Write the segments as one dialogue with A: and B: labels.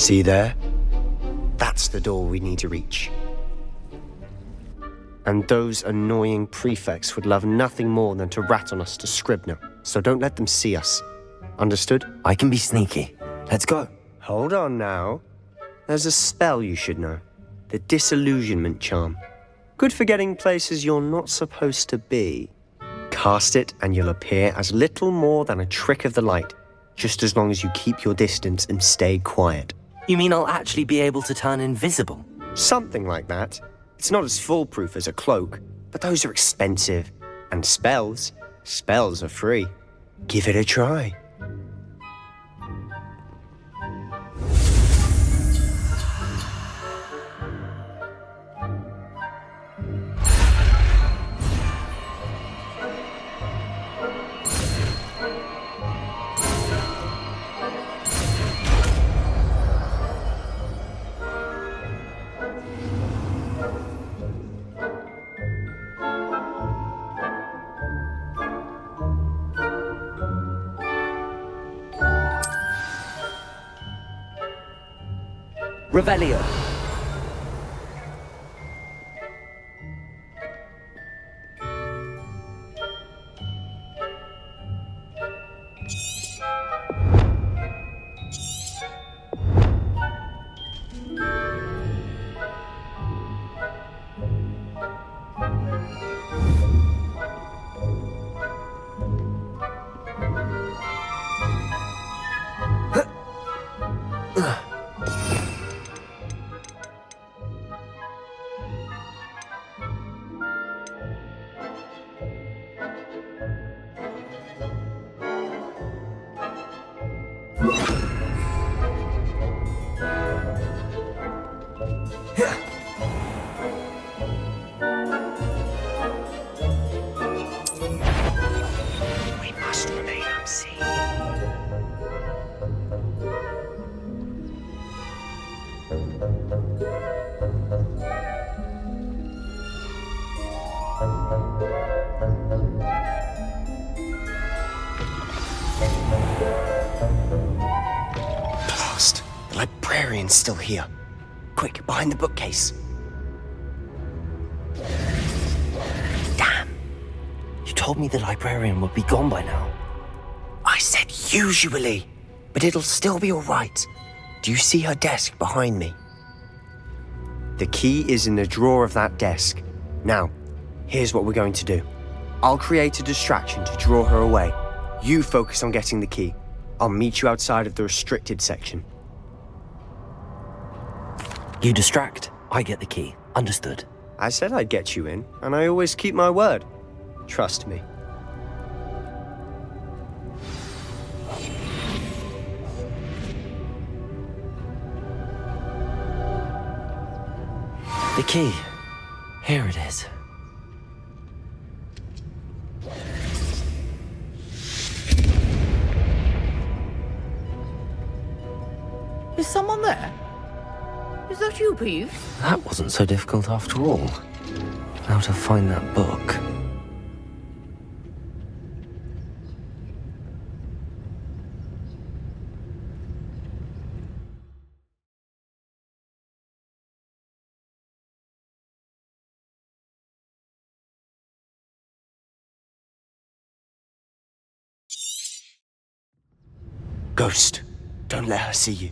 A: See there? That's the door we need to reach. And those annoying prefects would love nothing more than to rat on us to Scribner, so don't let them see us. Understood?
B: I can be sneaky. Let's go.
A: Hold on now. There's a spell you should know. The Disillusionment Charm. Good for getting places you're not supposed to be. Cast it and you'll appear as little more than a trick of the light, just as long as you keep your distance and stay quiet.
B: You mean I'll actually be able to turn invisible?
A: Something like that. It's not as foolproof as a cloak, but those are expensive. And spells are free. Give it a try.
B: Revelio.
A: Blast! The librarian's still here. Quick, behind the bookcase.
B: Damn! You told me the librarian would be gone by now.
A: I said usually, but it'll still be all right. Do you see her desk behind me? The key is in the drawer of that desk. Now, here's what we're going to do. I'll create a distraction to draw her away. You focus on getting the key. I'll meet you outside of the restricted section.
B: You distract, I get the key. Understood.
A: I said I'd get you in, and I always keep my word. Trust me.
B: The key. Here it is.
C: Is someone there? Is that you, Peeves?
B: That wasn't so difficult after all. How to find that book.
A: Ghost, don't let her see you.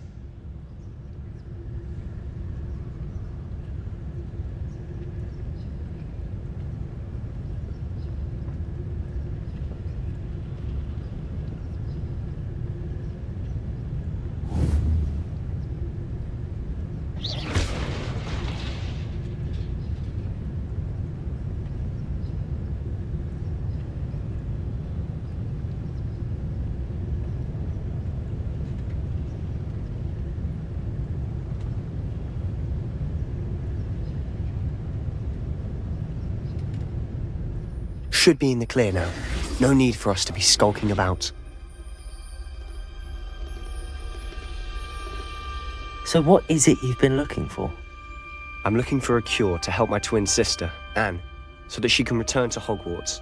A: Should be in the clear now. No need for us to be skulking about.
B: So what is it you've been looking for?
A: I'm looking for a cure to help my twin sister, Anne, so that she can return to Hogwarts.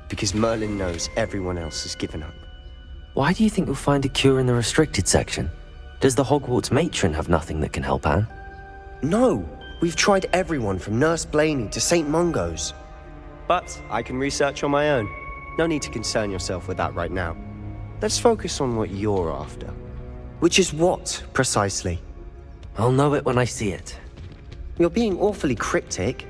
A: Because Merlin knows everyone else has given up.
B: Why do you think you'll find a cure in the restricted section? Does the Hogwarts matron have nothing that can help Anne?
A: No, we've tried everyone from Nurse Blaney to St. Mungo's. But I can research on my own. No need to concern yourself with that right now. Let's focus on what you're after. Which is what, precisely?
B: I'll know it when I see it.
A: You're being awfully cryptic.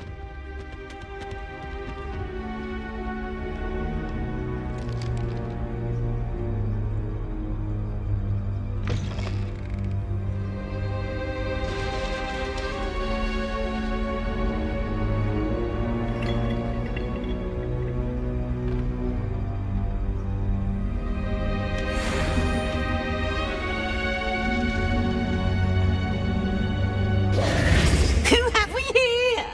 D: Who have we here?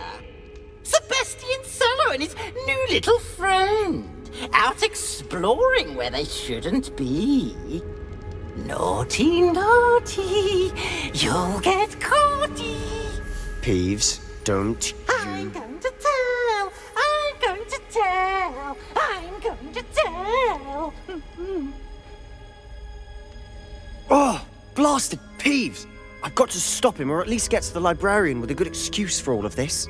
D: Sebastian Solo and his new little friend, out exploring where they shouldn't be. Naughty, naughty, you'll get caughty.
A: Peeves, don't
D: I'm
A: you...
D: going to tell, I'm going to tell, I'm going to tell.
A: Oh, blasted Peeves! I've got to stop him, or at least get to the librarian with a good excuse for all of this.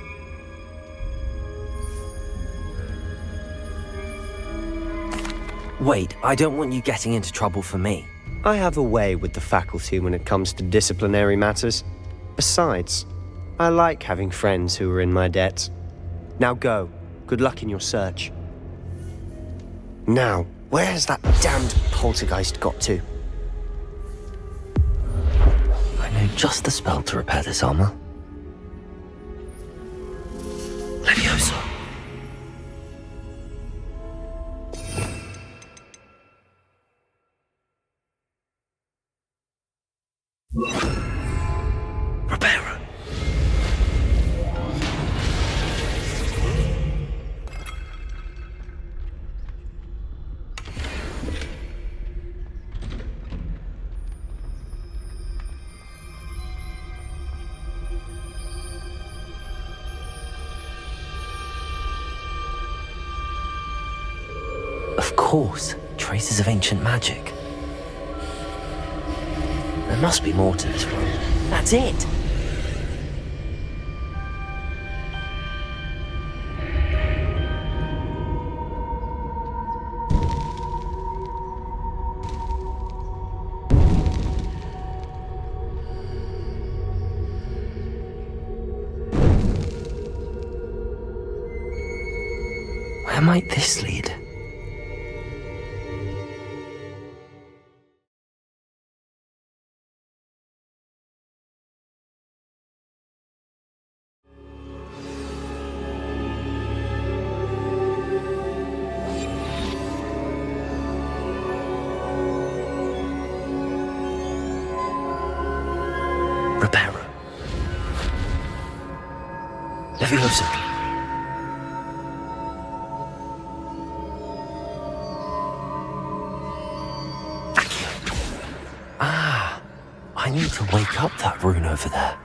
B: Wait, I don't want you getting into trouble for me.
A: I have a way with the faculty when it comes to disciplinary matters. Besides, I like having friends who are in my debt. Now go. Good luck in your search. Now, where's that damned poltergeist got to?
B: I know just the spell to repair this armor. Leviosa. Reparo. Of course, traces of ancient magic. There must be more to this room. That's it! Where might this lead? Reparo. Leviosa. Ah, I need to wake up that rune over there.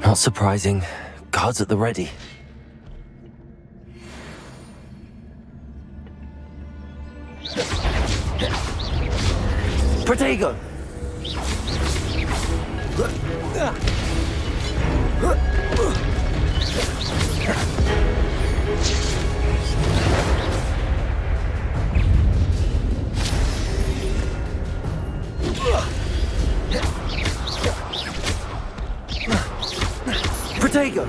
B: Not surprising. Guards at the ready. Protego! Protego!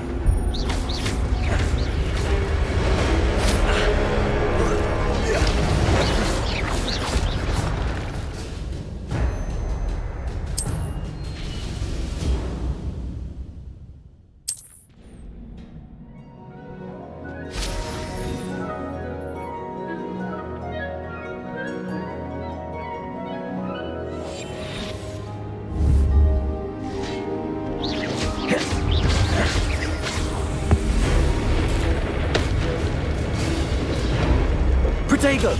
B: Protego!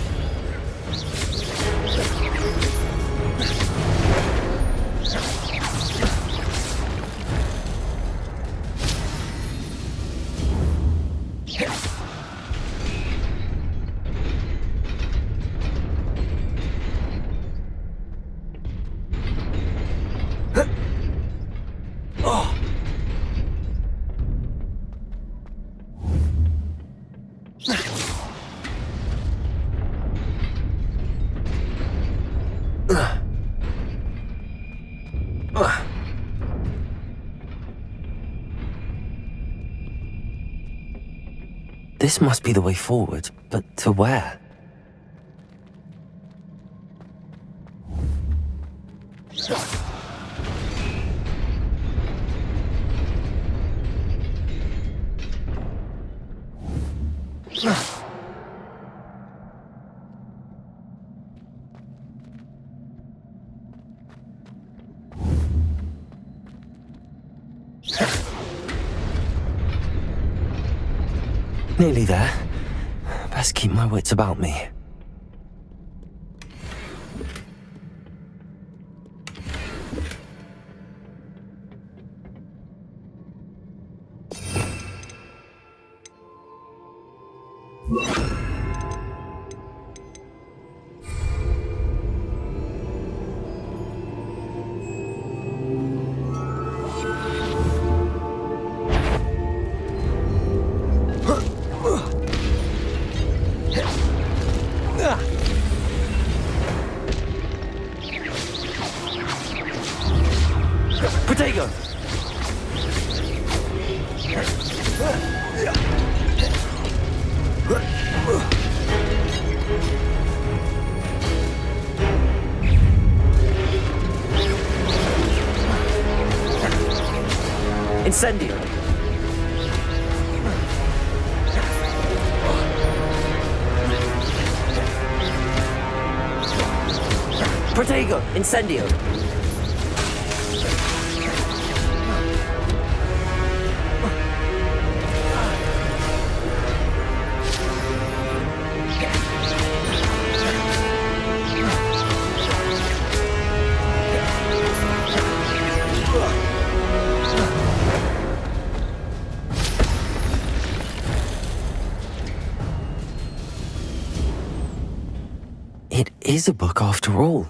B: This must be the way forward, but to where? Nearly there. Best keep my wits about me. Protego! Incendio! Protego! Incendio! It is a book after all.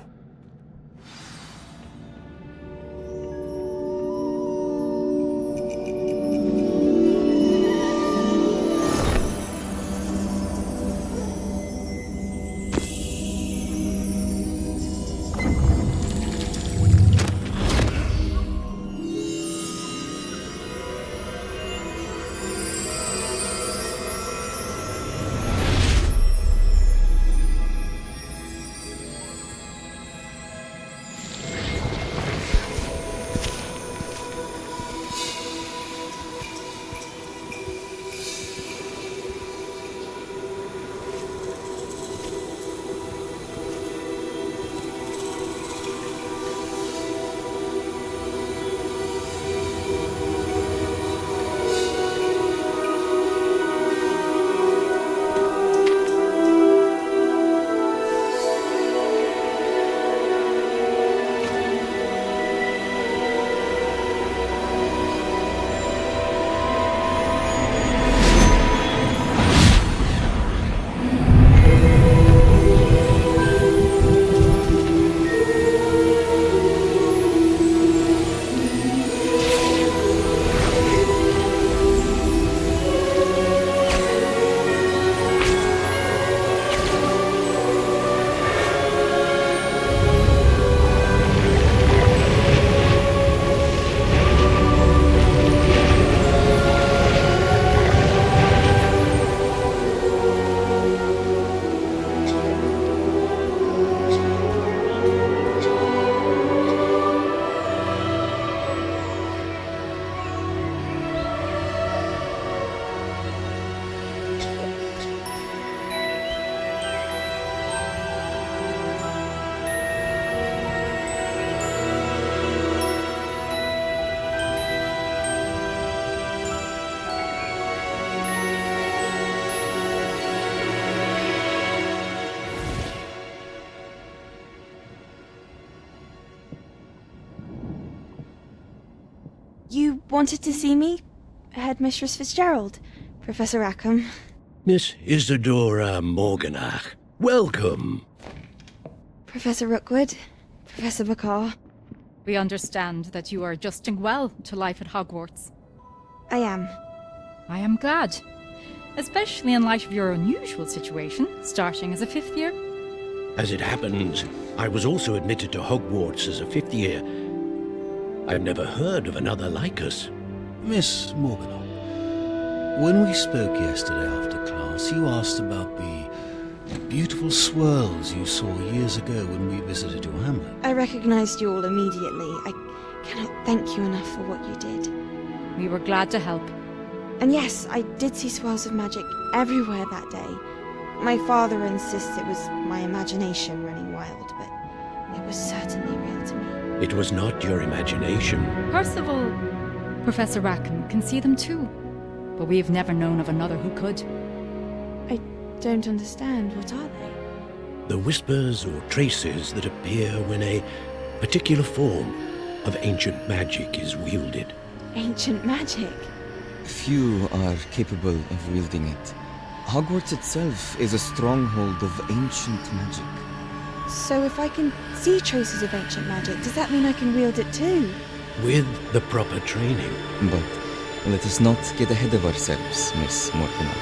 E: You wanted to see me? Headmistress Fitzgerald, Professor Rackham.
F: Miss Isadora Morganach, welcome.
E: Professor Rookwood, Professor Bakar.
G: We understand that you are adjusting well to life at Hogwarts.
E: I am.
G: I am glad. Especially in light of your unusual situation, starting as a 5th year.
F: As it happens, I was also admitted to Hogwarts as a 5th year. I've never heard of another like us.
H: Miss Morganach, when we spoke yesterday after class, you asked about the beautiful swirls you saw years ago when we visited your hamlet.
E: I recognized you all immediately. I cannot thank you enough for what you did.
G: We were glad to help.
E: And yes, I did see swirls of magic everywhere that day. My father insists it was my imagination running wild, but it was certainly real to me.
F: It was not your imagination.
G: Percival, Professor Rackham can see them too. But we have never known of another who could.
E: I don't understand. What are they?
F: The whispers or traces that appear when a particular form of ancient magic is wielded.
E: Ancient magic?
I: Few are capable of wielding it. Hogwarts itself is a stronghold of ancient magic.
E: So if I can see traces of ancient magic, does that mean I can wield it too?
F: With the proper training.
I: But let us not get ahead of ourselves, Miss Morganach.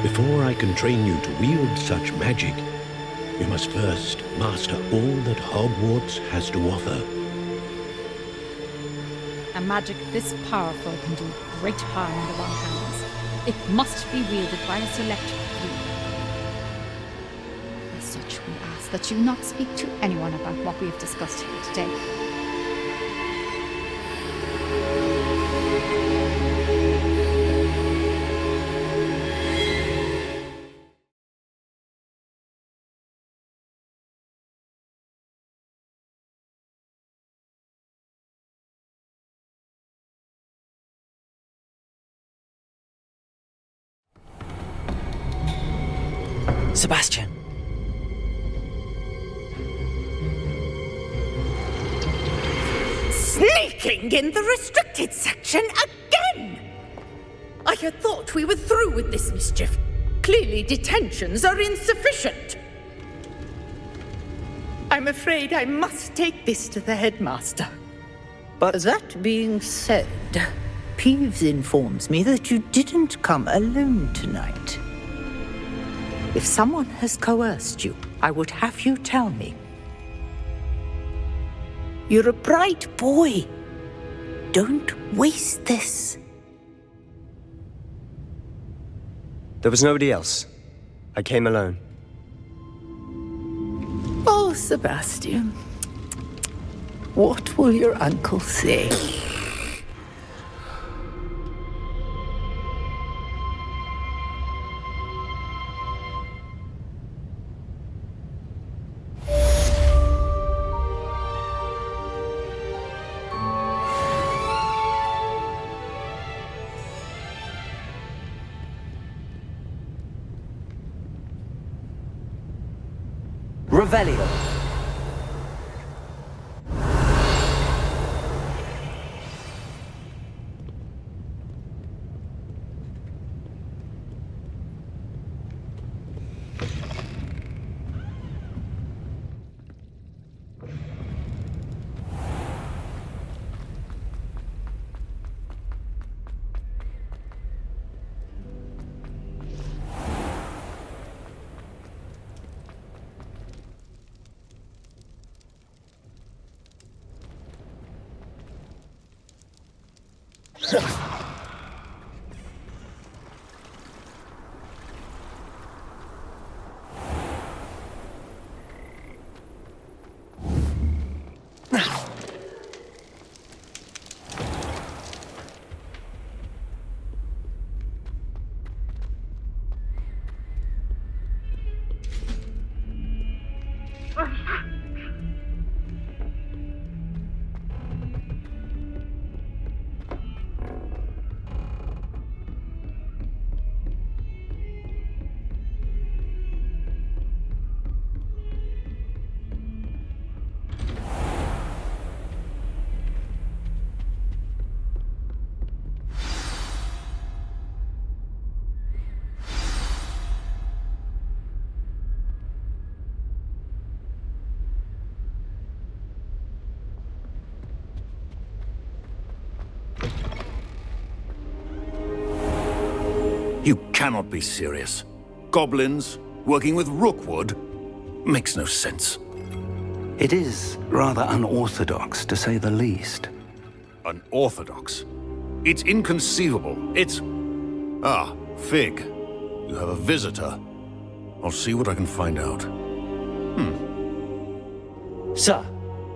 F: Before I can train you to wield such magic, you must first master all that Hogwarts has to offer.
G: A magic this powerful can do great harm in the wrong hands. It must be wielded by a select few. As such, we ask that you not speak to anyone about what we have discussed here today.
B: Sebastian!
C: Sneaking in the restricted section again! I had thought we were through with this mischief. Clearly detentions are insufficient. I'm afraid I must take this to the headmaster. But that being said, Peeves informs me that you didn't come alone tonight. If someone has coerced you, I would have you tell me. You're a bright boy. Don't waste this.
A: There was nobody else. I came alone.
C: Oh, Sebastian. What will your uncle say?
B: Revelio.
J: You cannot be serious. Goblins working with Rookwood? Makes no sense.
H: It is rather unorthodox, to say the least.
J: Unorthodox? It's inconceivable. It's... Ah, Fig. You have a visitor. I'll see what I can find out.
B: Sir,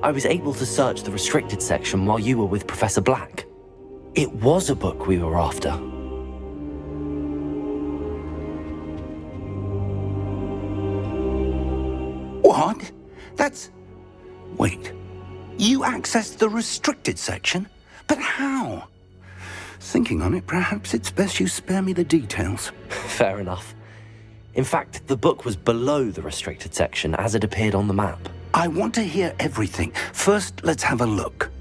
B: I was able to search the restricted section while you were with Professor Black. It was a book we were after.
H: What? That's... Wait. You accessed the restricted section? But how? Thinking on it, perhaps it's best you spare me the details.
B: Fair enough. In fact, the book was below the restricted section as it appeared on the map.
H: I want to hear everything. First, let's have a look.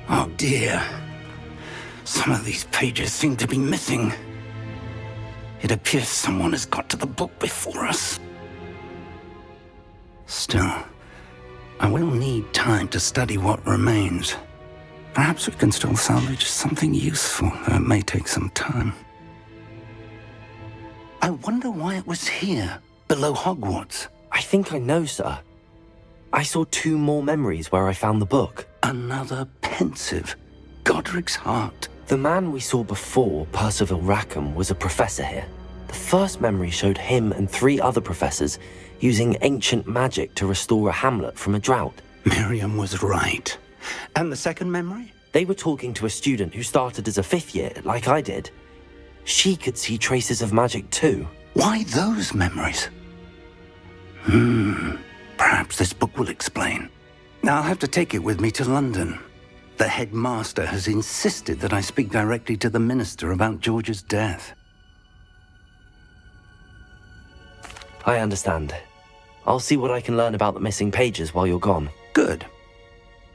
H: Oh dear. Some of these pages seem to be missing. It appears someone has got to the book before us. Still, I will need time to study what remains. Perhaps we can still salvage something useful, though it may take some time. I wonder why it was here, below Hogwarts.
B: I think I know, sir. I saw 2 more memories where I found the book.
H: Another pensive. Godric's heart.
B: The man we saw before, Percival Rackham, was a professor here. The first memory showed him and 3 other professors using ancient magic to restore a hamlet from a drought.
H: Miriam was right. And the second memory?
B: They were talking to a student who started as a 5th year, like I did. She could see traces of magic too.
H: Why those memories? Perhaps this book will explain. Now I'll have to take it with me to London. The headmaster has insisted that I speak directly to the minister about George's death.
B: I understand. I'll see what I can learn about the missing pages while you're gone.
H: Good.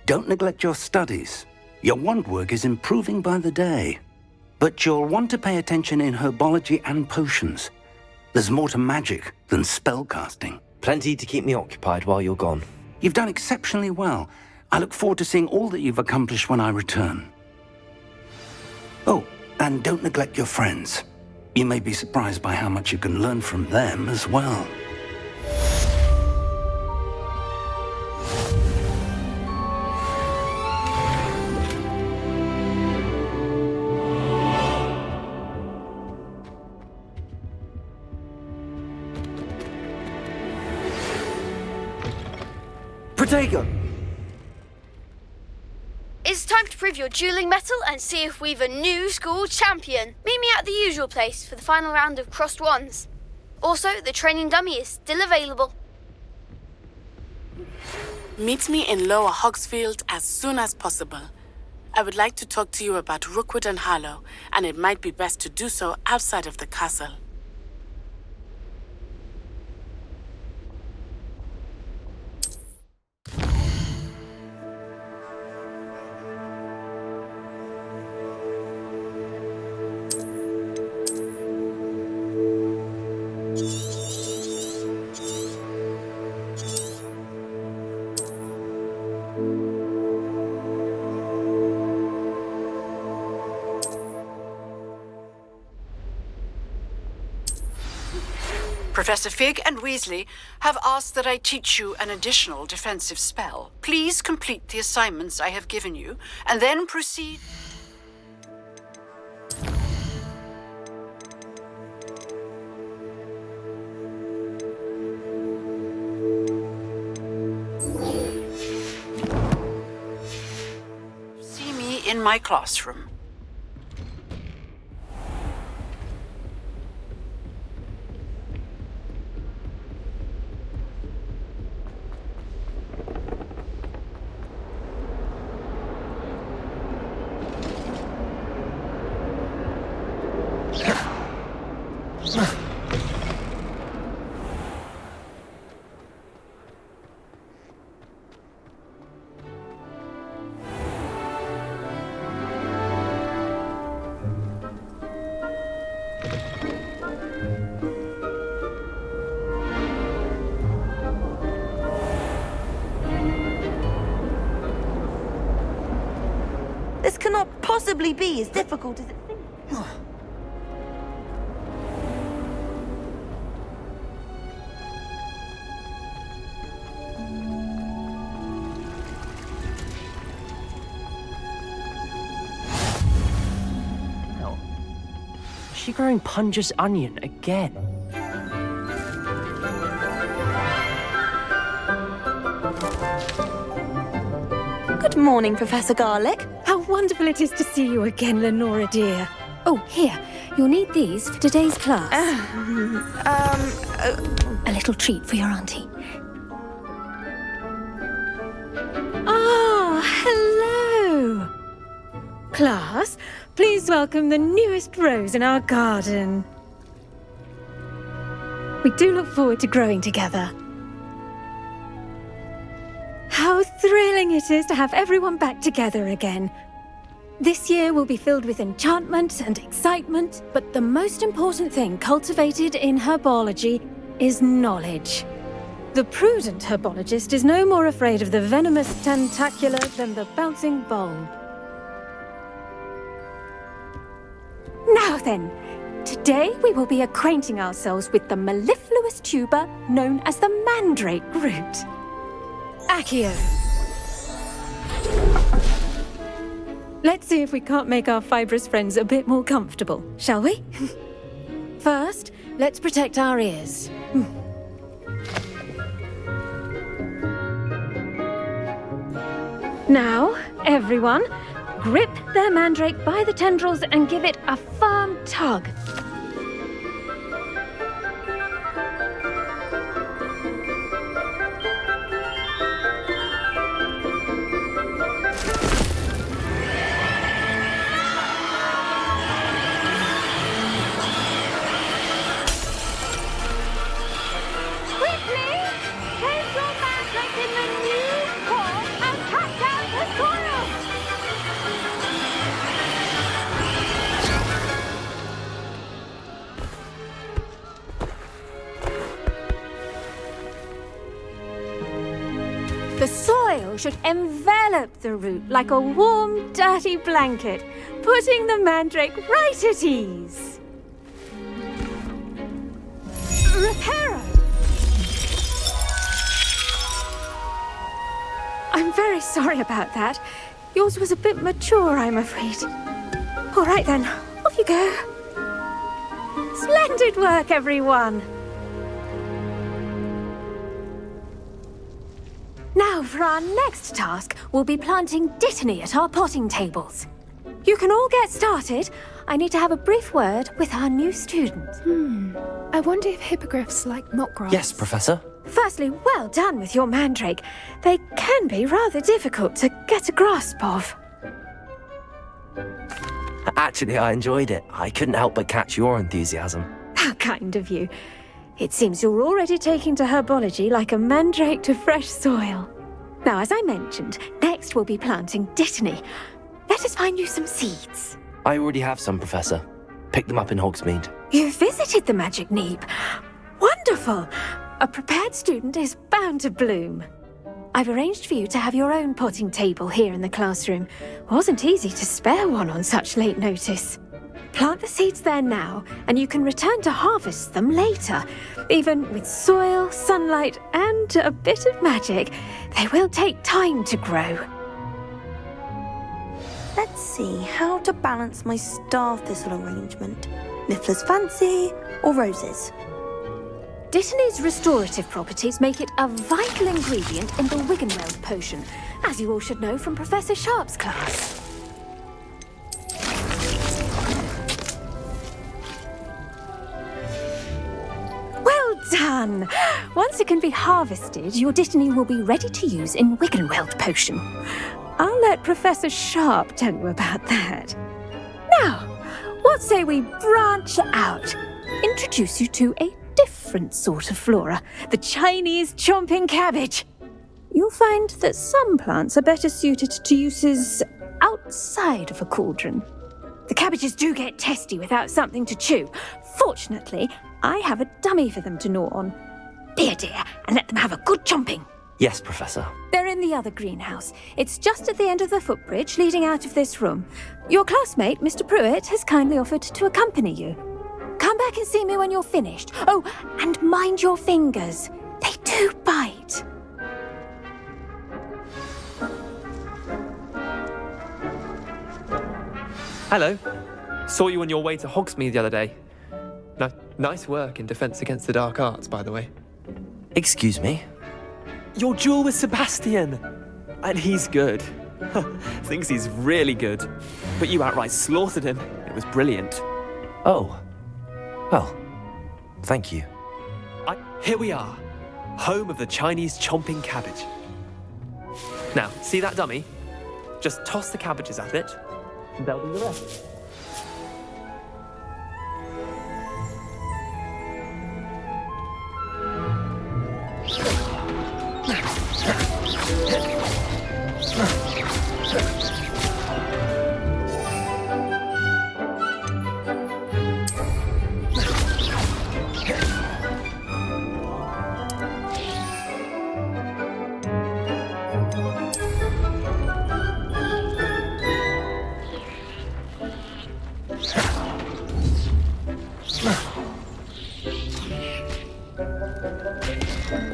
H: Don't neglect your studies. Your wand work is improving by the day. But you'll want to pay attention in herbology and potions. There's more to magic than spellcasting.
B: Plenty to keep me occupied while you're gone.
H: You've done exceptionally well. I look forward to seeing all that you've accomplished when I return. Oh, and don't neglect your friends. You may be surprised by how much you can learn from them as well.
B: Protego!
K: It's time to prove your dueling mettle and see if we've a new school champion. Meet me at the usual place for the final round of crossed wands. Also, the training dummy is still available.
L: Meet me in Lower Hogsfield as soon as possible. I would like to talk to you about Rookwood and Harlow, and it might be best to do so outside of the castle.
M: Professor Fig and Weasley have asked that I teach you an additional defensive spell. Please complete the assignments I have given you, and then proceed... See me in my classroom.
N: cannot possibly be as difficult as it seems.
A: Is she growing Punja's onion again?
N: Good morning, Professor Garlic.
O: How wonderful it is to see you again, Lenora dear. Oh, here, you'll need these for today's class. A little treat for your auntie. Ah, hello! Class, please welcome the newest rose in our garden. We do look forward to growing together. How thrilling it is to have everyone back together again. This year will be filled with enchantment and excitement, but the most important thing cultivated in herbology is knowledge. The prudent herbologist is no more afraid of the venomous tentacula than the bouncing bulb. Now then, today we will be acquainting ourselves with the mellifluous tuber known as the mandrake root. Accio. Let's see if we can't make our fibrous friends a bit more comfortable, shall we? First, let's protect our ears. Now, everyone, grip their mandrake by the tendrils and give it a firm tug. The soil should envelop the root like a warm, dirty blanket, putting the mandrake right at ease. Reparo! I'm very sorry about that. Yours was a bit mature, I'm afraid. All right then, off you go. Splendid work, everyone! Now, for our next task, we'll be planting dittany at our potting tables. You can all get started. I need to have a brief word with our new student.
P: I wonder if hippogriffs like knotgrass.
B: Yes, Professor.
O: Firstly, well done with your mandrake. They can be rather difficult to get a grasp of.
B: Actually, I enjoyed it. I couldn't help but catch your enthusiasm.
O: How kind of you. It seems you're already taking to herbology like a mandrake to fresh soil. Now, as I mentioned, next we'll be planting dittany. Let us find you some seeds.
B: I already have some, Professor. Picked them up in Hogsmeade.
O: You visited the Magic Neep. Wonderful! A prepared student is bound to bloom. I've arranged for you to have your own potting table here in the classroom. Wasn't easy to spare one on such late notice. Plant the seeds there now, and you can return to harvest them later. Even with soil, sunlight, and a bit of magic, they will take time to grow.
N: Let's see how to balance my star thistle arrangement. Niffler's fancy or roses?
O: Dittany's restorative properties make it a vital ingredient in the Wiggenweld potion, as you all should know from Professor Sharp's class. Well done! Once it can be harvested, your dittany will be ready to use in Wiggenweld potion. I'll let Professor Sharp tell you about that. Now, what say we branch out? Introduce you to a different sort of flora, the Chinese chomping cabbage. You'll find that some plants are better suited to uses outside of a cauldron. The cabbages do get testy without something to chew. Fortunately, I have a dummy for them to gnaw on. Be a dear and let them have a good chomping.
B: Yes, Professor.
O: They're in in the other greenhouse. It's just at the end of the footbridge leading out of this room. Your classmate, Mr. Pruitt, has kindly offered to accompany you. Come back and see me when you're finished. Oh, and mind your fingers. They do bite.
Q: Hello. Saw you on your way to Hogsmeade the other day. Nice work in Defense Against the Dark Arts, by the way.
B: Excuse me?
Q: Your duel with Sebastian! And he's good. Thinks he's really good. But you outright slaughtered him. It was brilliant.
B: Oh. Well, thank you.
Q: Here we are. Home of the Chinese chomping cabbage. Now, see that dummy? Just toss the cabbages at it, and they'll do the rest.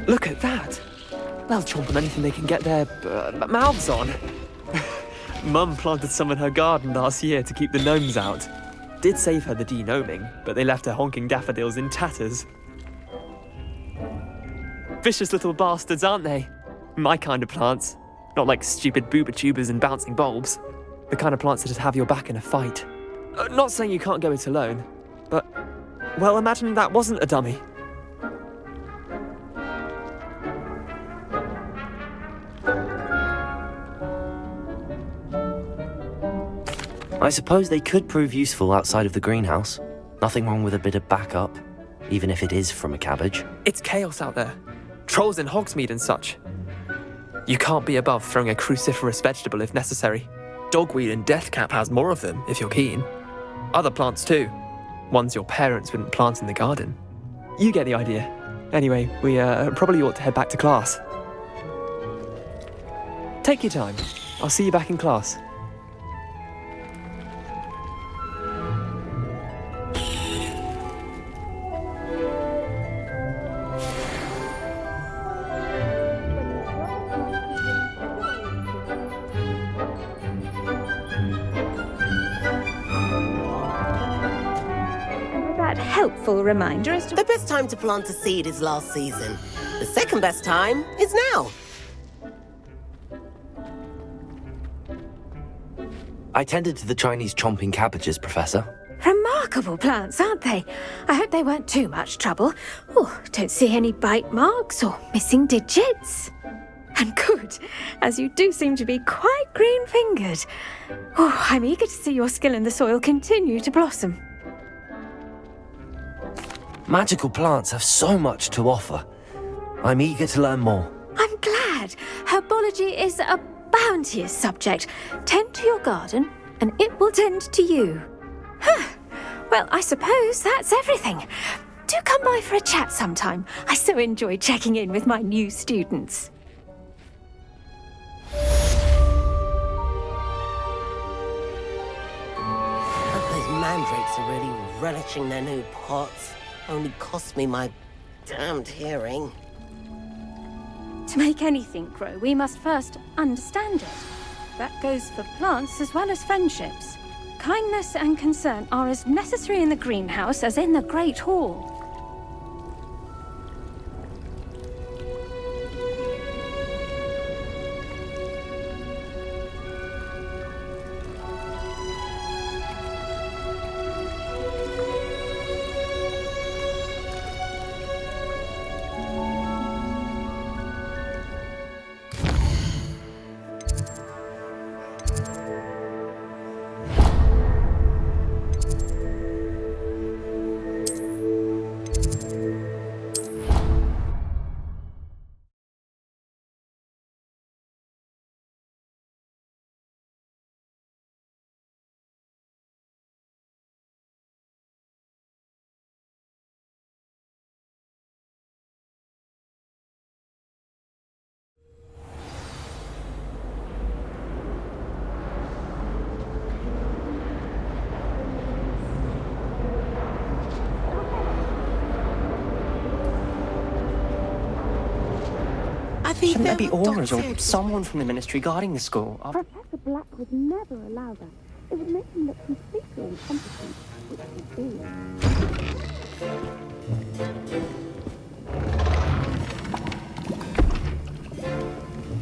Q: Look at that! They'll chomp on anything they can get their mouths on. Mum planted some in her garden last year to keep the gnomes out. Did save her the de-gnoming, but they left her honking daffodils in tatters. Vicious little bastards, aren't they? My kind of plants. Not like stupid booba tubers and bouncing bulbs. The kind of plants that just have your back in a fight. Not saying you can't go it alone, but, well, imagine that wasn't a dummy.
B: I suppose they could prove useful outside of the greenhouse. Nothing wrong with a bit of backup, even if it is from a cabbage.
Q: It's chaos out there. Trolls in Hogsmeade and such. You can't be above throwing a cruciferous vegetable if necessary. Dogweed and deathcap has more of them, if you're keen. Other plants too. Ones your parents wouldn't plant in the garden. You get the idea. Anyway, we probably ought to head back to class. Take your time. I'll see you back in class.
O: Helpful reminder as to...
R: The best time to plant a seed is last season. The second best time is now.
B: I tended to the Chinese chomping cabbages, Professor.
O: Remarkable plants, aren't they? I hope they weren't too much trouble. Oh, don't see any bite marks or missing digits. And good, as you do seem to be quite green-fingered. Oh, I'm eager to see your skill in the soil continue to blossom.
B: Magical plants have so much to offer. I'm eager to learn more.
O: I'm glad. Herbology is a bounteous subject. Tend to your garden, and it will tend to you. Well, I suppose that's everything. Do come by for a chat sometime. I so enjoy checking in with my new students.
R: Those mandrakes are really relishing their new pots. Only cost me my damned hearing.
O: To make anything grow, we must first understand it. That goes for plants as well as friendships. Kindness and concern are as necessary in the greenhouse as in the Great Hall.
S: Shouldn't there be auras or someone from the ministry guarding the school?
O: Professor Black would never allow that. It would make him look completely incompetent, which he is.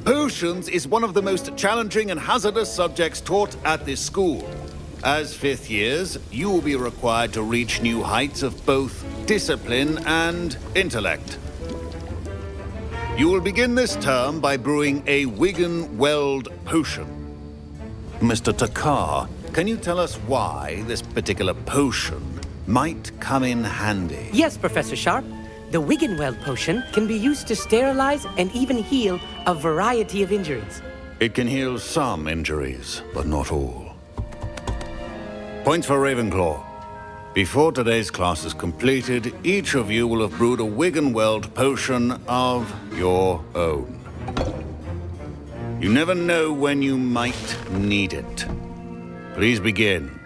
J: Potions is one of the most challenging and hazardous subjects taught at this school. As fifth years, you will be required to reach new heights of both discipline and intellect. You will begin this term by brewing a Wigan Weld potion. Mr. Takar, can you tell us why this particular potion might come in handy?
T: Yes, Professor Sharp. The Wiggenweld potion can be used to sterilize and even heal a variety of injuries.
J: It can heal some injuries, but not all. Points for Ravenclaw. Before today's class is completed, each of you will have brewed a Wiggenweld potion of your own. You never know when you might need it. Please begin.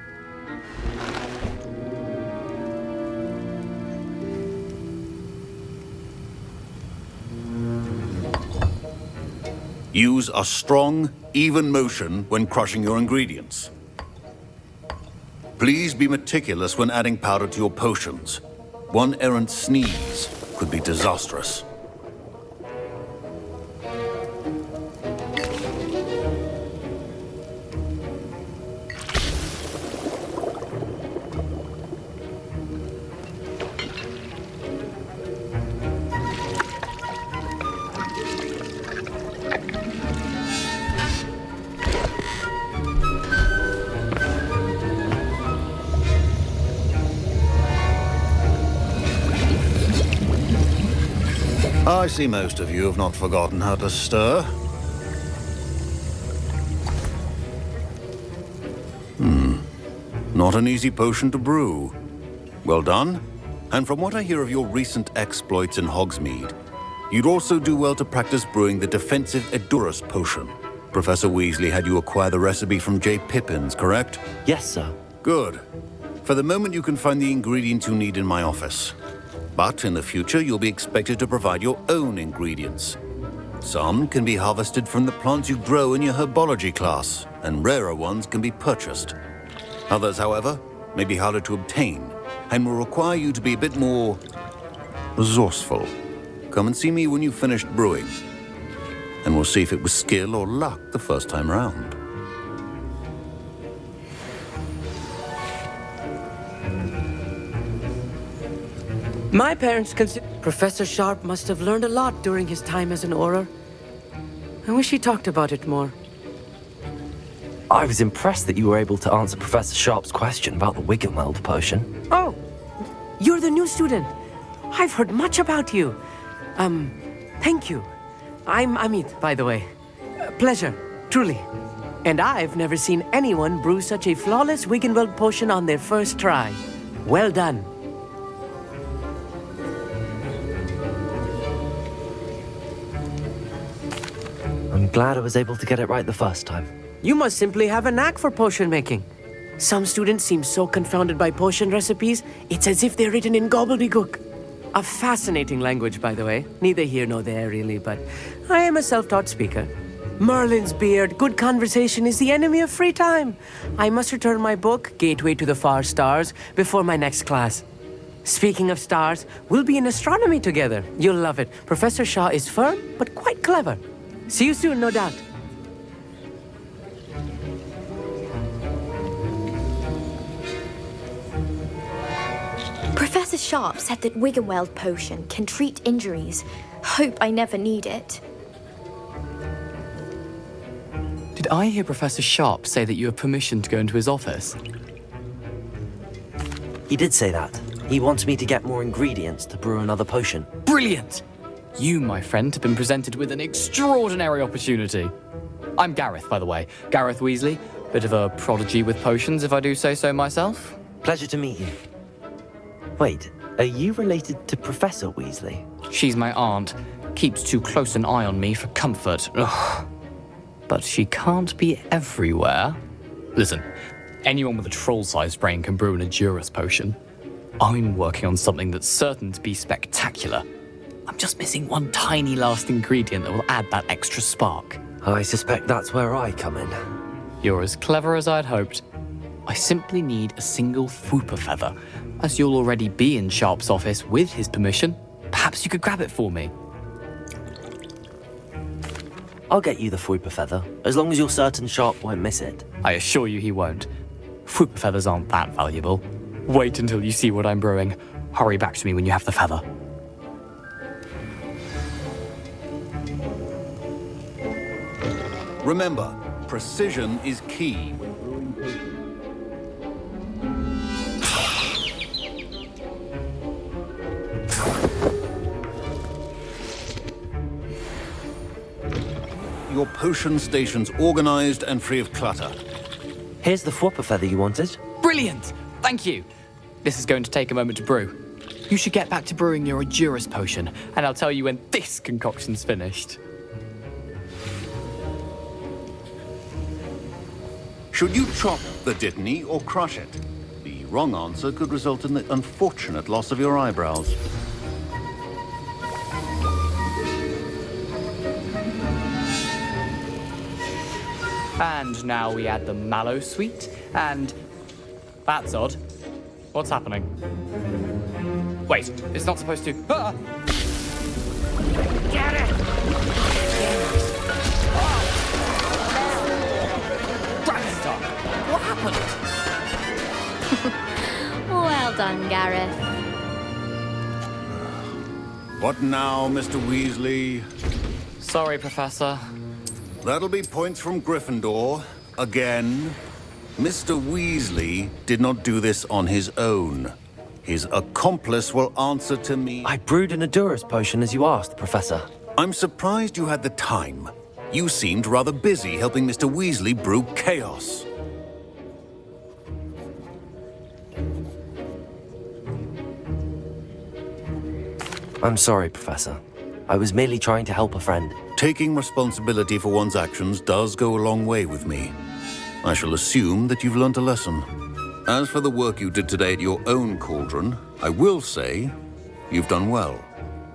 J: Use a strong, even motion when crushing your ingredients. Please be meticulous when adding powder to your potions. One errant sneeze could be disastrous. I see most of you have not forgotten how to stir. Not an easy potion to brew. Well done. And from what I hear of your recent exploits in Hogsmeade, you'd also do well to practice brewing the defensive Edurus potion. Professor Weasley had you acquire the recipe from J. Pippins, correct?
B: Yes, sir.
J: Good. For the moment, you can find the ingredients you need in my office. But in the future, you'll be expected to provide your own ingredients. Some can be harvested from the plants you grow in your herbology class, and rarer ones can be purchased. Others, however, may be harder to obtain, and will require you to be a bit more resourceful. Come and see me when you've finished brewing, and we'll see if it was skill or luck the first time round.
T: My parents consider Professor Sharp must have learned a lot during his time as an Auror. I wish he talked about it more.
B: I was impressed that you were able to answer Professor Sharp's question about the Wiggenweld potion.
T: Oh, you're the new student. I've heard much about you. Thank you. I'm Amit, by the way. Pleasure, truly. And I've never seen anyone brew such a flawless Wiggenweld potion on their first try. Well done.
B: I'm glad I was able to get it right the first time.
T: You must simply have a knack for potion making. Some students seem so confounded by potion recipes, it's as if they're written in gobbledygook. A fascinating language, by the way. Neither here nor there, really, but I am a self-taught speaker. Merlin's beard, good conversation is the enemy of free time. I must return my book, Gateway to the Far Stars, before my next class. Speaking of stars, we'll be in astronomy together. You'll love it. Professor Shaw is firm, but quite clever. See you soon, no doubt.
U: Professor Sharp said that Wiggenweld potion can treat injuries. Hope I never need it.
V: Did I hear Professor Sharp say that you have permission to go into his office?
B: He did say that. He wants me to get more ingredients to brew another potion.
V: Brilliant! You, my friend, have been presented with an extraordinary opportunity. I'm Gareth, by the way. Gareth Weasley. Bit of a prodigy with potions, if I do say so myself.
B: Pleasure to meet you. Wait, are you related to Professor Weasley?
V: She's my aunt. Keeps too close an eye on me for comfort. Ugh. But she can't be everywhere. Listen, anyone with a troll-sized brain can brew an Edurus potion. I'm working on something that's certain to be spectacular. I'm just missing one tiny last ingredient that will add that extra spark.
B: I suspect that's where I come in.
V: You're as clever as I'd hoped. I simply need a single Fwooper feather. As you'll already be in Sharp's office with his permission, perhaps you could grab it for me.
B: I'll get you the Fwooper feather, as long as you're certain Sharp won't miss it.
V: I assure you he won't. Fwooper feathers aren't that valuable. Wait until you see what I'm brewing. Hurry back to me when you have the feather.
J: Remember, precision is key when brewing potions. Your potion station's organized and free of clutter.
B: Here's the Fwooper feather you wanted.
V: Brilliant! Thank you. This is going to take a moment to brew. You should get back to brewing your Adurus potion, and I'll tell you when this concoction's finished.
J: Should you chop the Dittany or crush it? The wrong answer could result in the unfortunate loss of your eyebrows.
V: And now we add the mallow sweet, and... That's odd. What's happening? Wait, it's not supposed to... Ah!
R: Get it!
V: Dragonstone! What happened?
K: Well done, Gareth.
J: What now, Mr. Weasley?
V: Sorry, Professor.
J: That'll be points from Gryffindor. Again. Mr. Weasley did not do this on his own. His accomplice will answer to me.
B: I brewed an Adurus potion as you asked, Professor.
J: I'm surprised you had the time. You seemed rather busy helping Mr. Weasley brew chaos.
B: I'm sorry, Professor. I was merely trying to help a friend.
J: Taking responsibility for one's actions does go a long way with me. I shall assume that you've learnt a lesson. As for the work you did today at your own cauldron, I will say you've done well.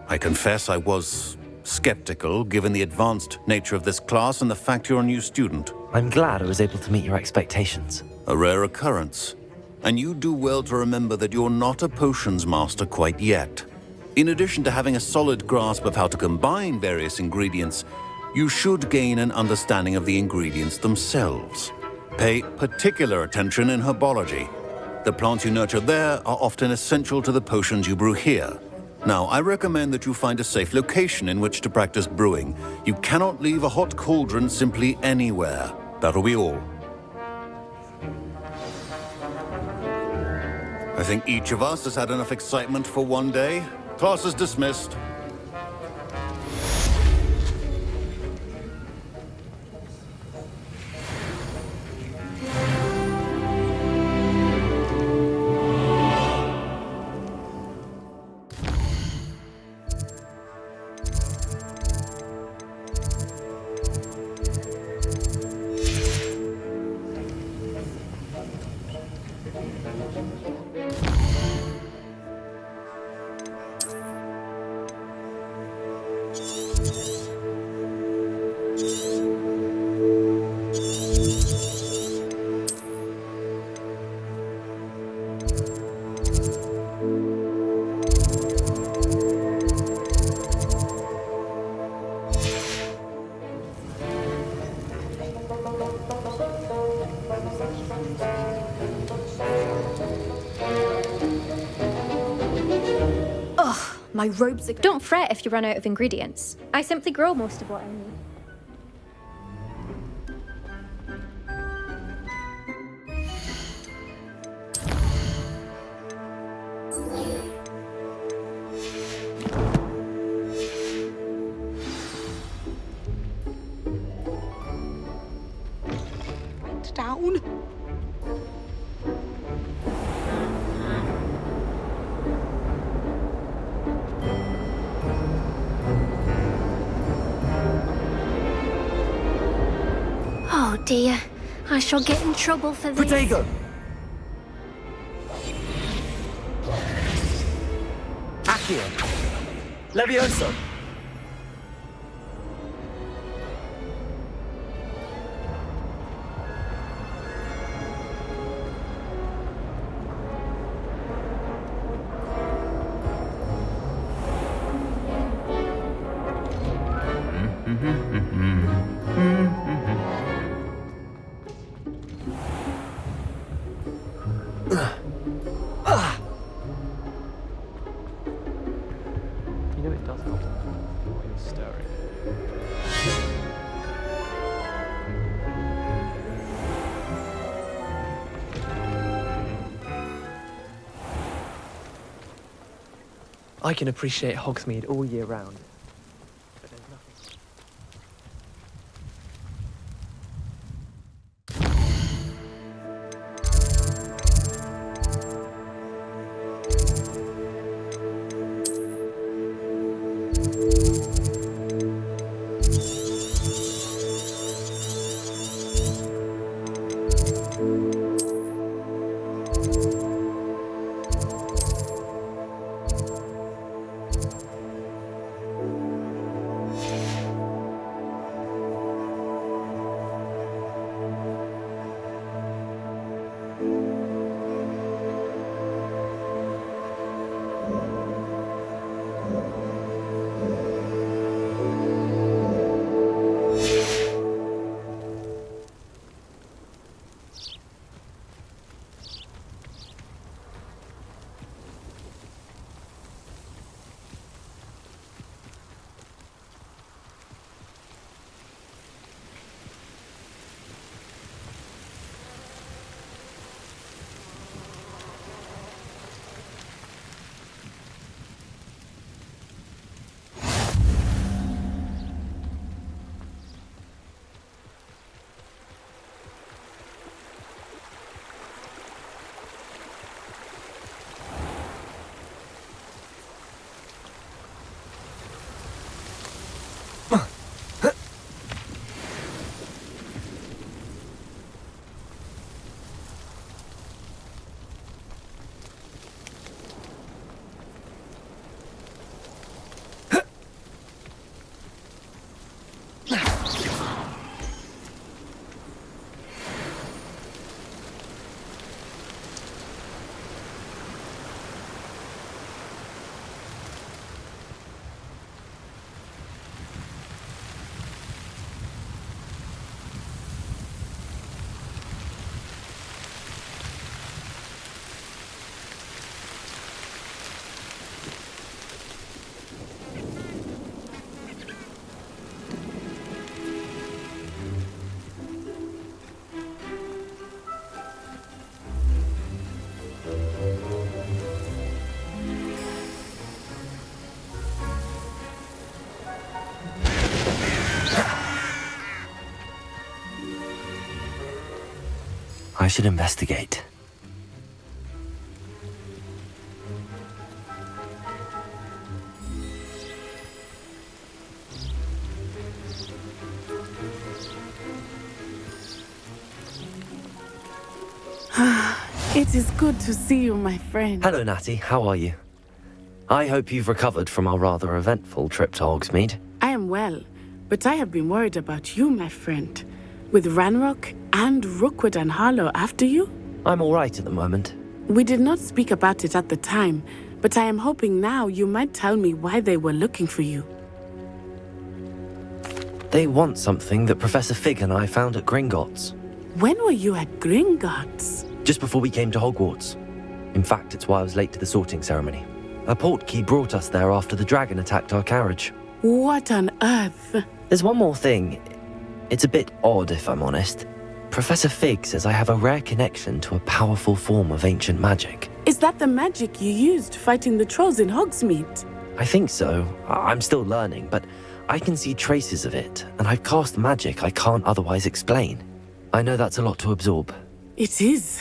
J: I confess I was skeptical, given the advanced nature of this class and the fact you're a new student.
B: I'm glad I was able to meet your expectations.
J: A rare occurrence. And you do well to remember that you're not a potions master quite yet. In addition to having a solid grasp of how to combine various ingredients, you should gain an understanding of the ingredients themselves. Pay particular attention in herbology. The plants you nurture there are often essential to the potions you brew here. Now, I recommend that you find a safe location in which to practice brewing. You cannot leave a hot cauldron simply anywhere. That'll be all. I think each of us has had enough excitement for one day. Class is dismissed.
U: My robes are...
O: Don't fret if you run out of ingredients. I simply grow most of what I need.
L: Down.
U: Oh dear, I shall get in trouble for this.
B: Potato! Accio!
Q: Levioso! You know it does help while you're stirring. I can appreciate Hogsmeade all year round. But there's nothing.
B: I should investigate.
L: It is good to see you, my friend.
B: Hello, Natty. How are you? I hope you've recovered from our rather eventful trip to Hogsmeade.
L: I am well, but I have been worried about you, my friend. With Ranrock and Rookwood and Harlow after you?
B: I'm all right at the moment.
L: We did not speak about it at the time, but I am hoping now you might tell me why they were looking for you.
B: They want something that Professor Fig and I found at Gringotts.
L: When were you at Gringotts?
B: Just before we came to Hogwarts. In fact, it's why I was late to the sorting ceremony. A portkey brought us there after the dragon attacked our carriage.
L: What on earth?
B: There's one more thing. It's a bit odd, if I'm honest. Professor Fig says I have a rare connection to a powerful form of ancient magic.
L: Is that the magic you used fighting the trolls in Hogsmeade?
B: I think so. I'm still learning, but I can see traces of it, and I've cast magic I can't otherwise explain. I know that's a lot to absorb.
L: It is.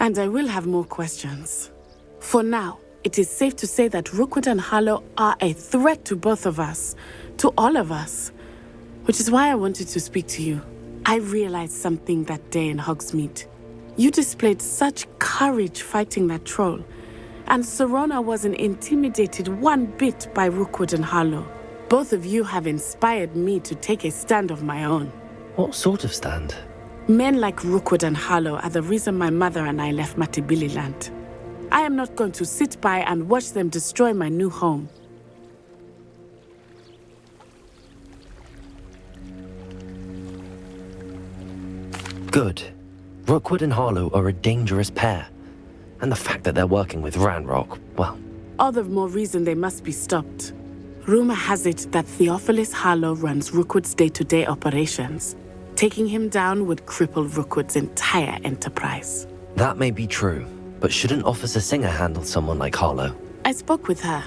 L: And I will have more questions. For now, it is safe to say that Rookwood and Harlow are a threat to both of us, to all of us. Which is why I wanted to speak to you. I realized something that day in Hogsmeade. You displayed such courage fighting that troll, And Serona wasn't intimidated one bit by Rookwood and Harlow. Both of you have inspired me to take a stand of my own.
B: What sort of stand?
L: Men like Rookwood and Harlow are the reason my mother and I left Matibili land. I am not going to sit by and watch them destroy my new home.
B: Good. Rookwood and Harlow are a dangerous pair. And the fact that they're working with Ranrock, well...
L: All the more reason they must be stopped. Rumor has it that Theophilus Harlow runs Rookwood's day-to-day operations. Taking him down would cripple Rookwood's entire enterprise.
B: That may be true, but shouldn't Officer Singer handle someone like Harlow?
L: I spoke with her.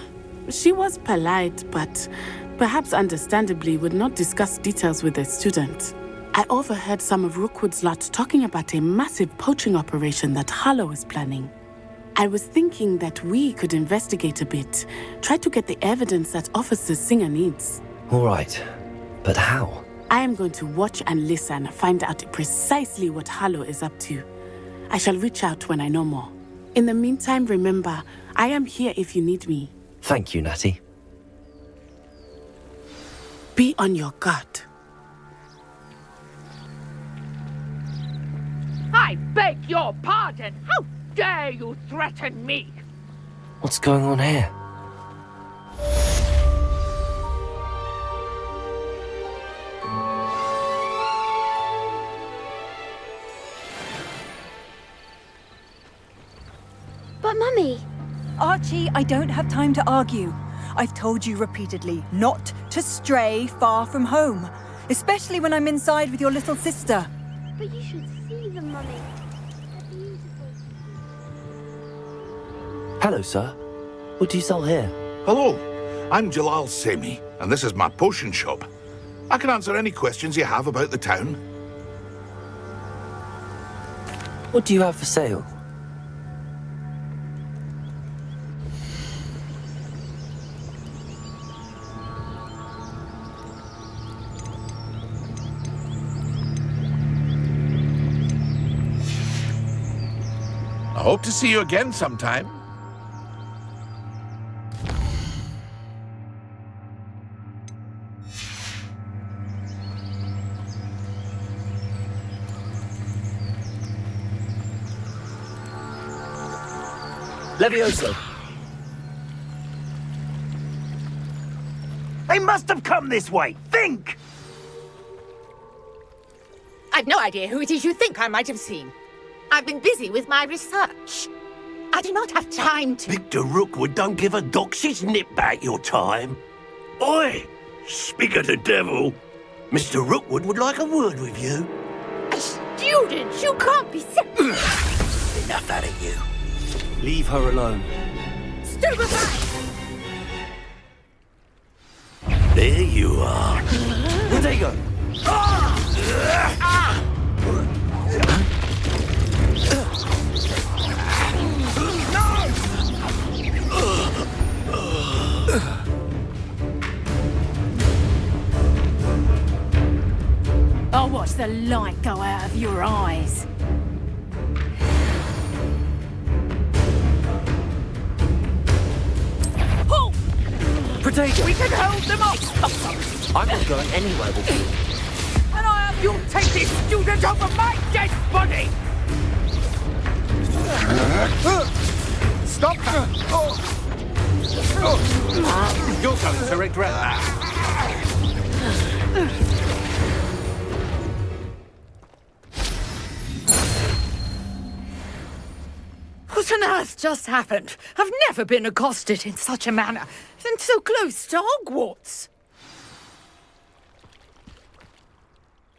L: She was polite, but perhaps understandably would not discuss details with a student. I overheard some of Rookwood's lot talking about a massive poaching operation that Harlow is planning. I was thinking that we could investigate a bit, try to get the evidence that Officer Singer needs.
B: All right, but how?
L: I am going to watch and listen, find out precisely what Harlow is up to. I shall reach out when I know more. In the meantime, remember, I am here if you need me.
B: Thank you, Natty.
L: Be on your guard.
D: I beg your pardon! How dare you threaten me?
B: What's going on here?
K: But Mummy...
E: Archie, I don't have time to argue. I've told you repeatedly not to stray far from home, especially when I'm inside with your little sister.
K: But you should see them, Mummy.
B: Hello, sir. What do you sell here?
W: Hello, I'm Jalal Semi, and this is my potion shop. I can answer any questions you have about the town.
B: What do you have for sale?
W: I hope to see you again sometime.
X: Levioso. They must have come this way. Think!
D: I've no idea who it is you think I might have seen. I've been busy with my research. I do not have time to...
X: Victor Rookwood don't give a doxy's nip back your time. Oi! Speak of the devil. Mr. Rookwood would like a word with you.
D: A student? You can't be serious.
X: Enough out of you. Leave her alone.
D: Stupefy!
X: There you are. There you go.
D: I'll watch the light go out of your eyes.
X: Potato!
D: We can hold them off!
X: I'm not going anywhere with you.
D: And I have you take this student over my dead body!
W: Stop! You're going to regret that.
D: What on earth just happened? I've never been accosted in such a manner, and so close to Hogwarts.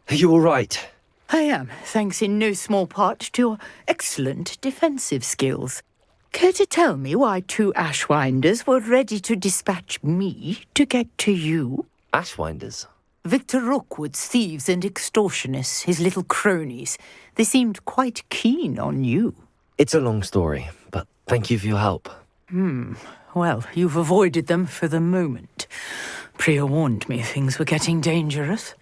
B: Are you all right?
C: I am, thanks in no small part to your excellent defensive skills. Care to tell me why two Ashwinders were ready to dispatch me to get to you?
B: Ashwinders?
C: Victor Rookwood's thieves and extortionists, his little cronies. They seemed quite keen on you.
B: It's a long story, but thank you for your help.
C: Well, you've avoided them for the moment. Priya warned me things were getting dangerous.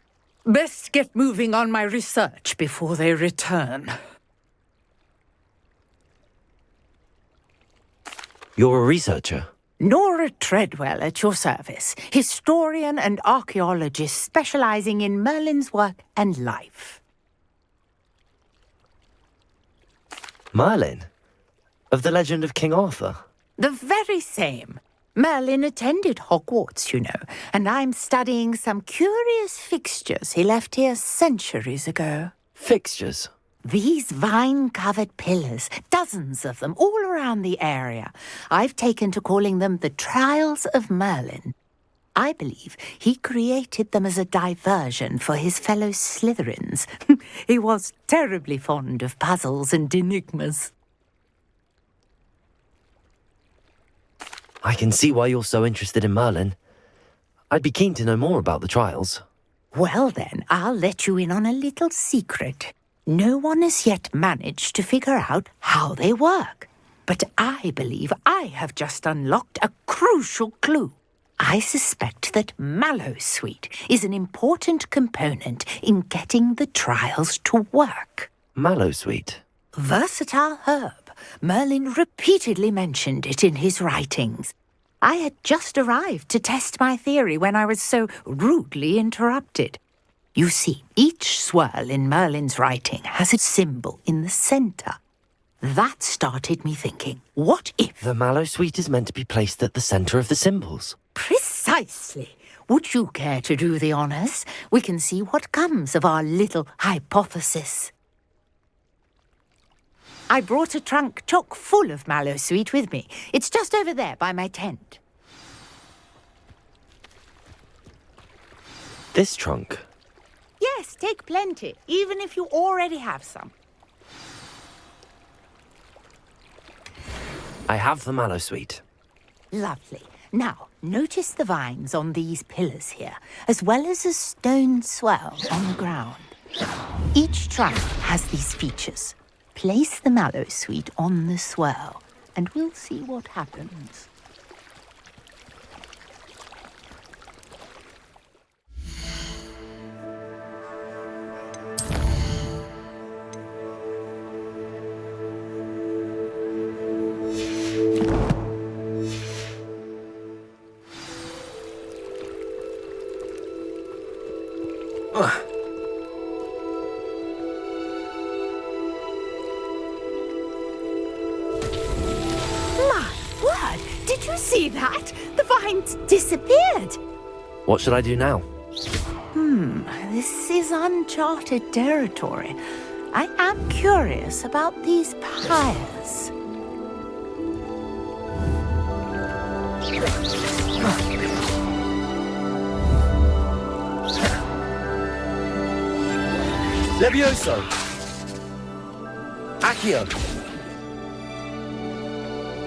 C: Best get moving on my research before they return.
B: You're a researcher?
C: Nora Treadwell at your service, historian and archaeologist specializing in Merlin's work and life.
B: Merlin? Of the legend of King Arthur?
C: The very same. Merlin attended Hogwarts, you know, and I'm studying some curious fixtures he left here centuries ago.
B: Fixtures?
C: These vine-covered pillars, dozens of them, all around the area. I've taken to calling them the Trials of Merlin. I believe he created them as a diversion for his fellow Slytherins. He was terribly fond of puzzles and enigmas.
B: I can see why you're so interested in Merlin. I'd be keen to know more about the trials.
C: Well then, I'll let you in on a little secret. No one has yet managed to figure out how they work. But I believe I have just unlocked a crucial clue. I suspect that Mallowsweet is an important component in getting the trials to work.
B: Mallowsweet?
C: Versatile herb. Merlin repeatedly mentioned it in his writings. I had just arrived to test my theory when I was so rudely interrupted. You see, each swirl in Merlin's writing has a symbol in the centre. That started me thinking, what if...
B: The Mallowsweet is meant to be placed at the centre of the symbols.
C: Precisely. Would you care to do the honours? We can see what comes of our little hypothesis. I brought a trunk chock full of Mallowsweet with me. It's just over there by my tent.
B: This trunk?
C: Yes, take plenty, even if you already have some.
B: I have the Mallowsweet.
C: Lovely. Now, notice the vines on these pillars here, as well as a stone swell on the ground. Each trunk has these features. Place the Mallowsweet on the swell, and we'll see what happens. Did you see that? The vines disappeared.
B: What should I do now?
C: This is uncharted territory. I am curious about these pyres.
B: Levioso! Accio!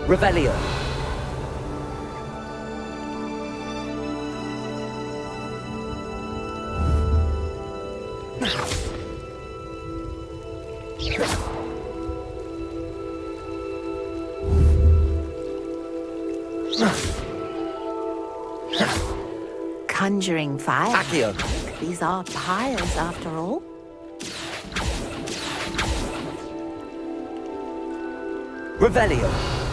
B: Revelio!
C: Conjuring fire.
B: Accio!
C: These are pyres after all.
B: Revelio!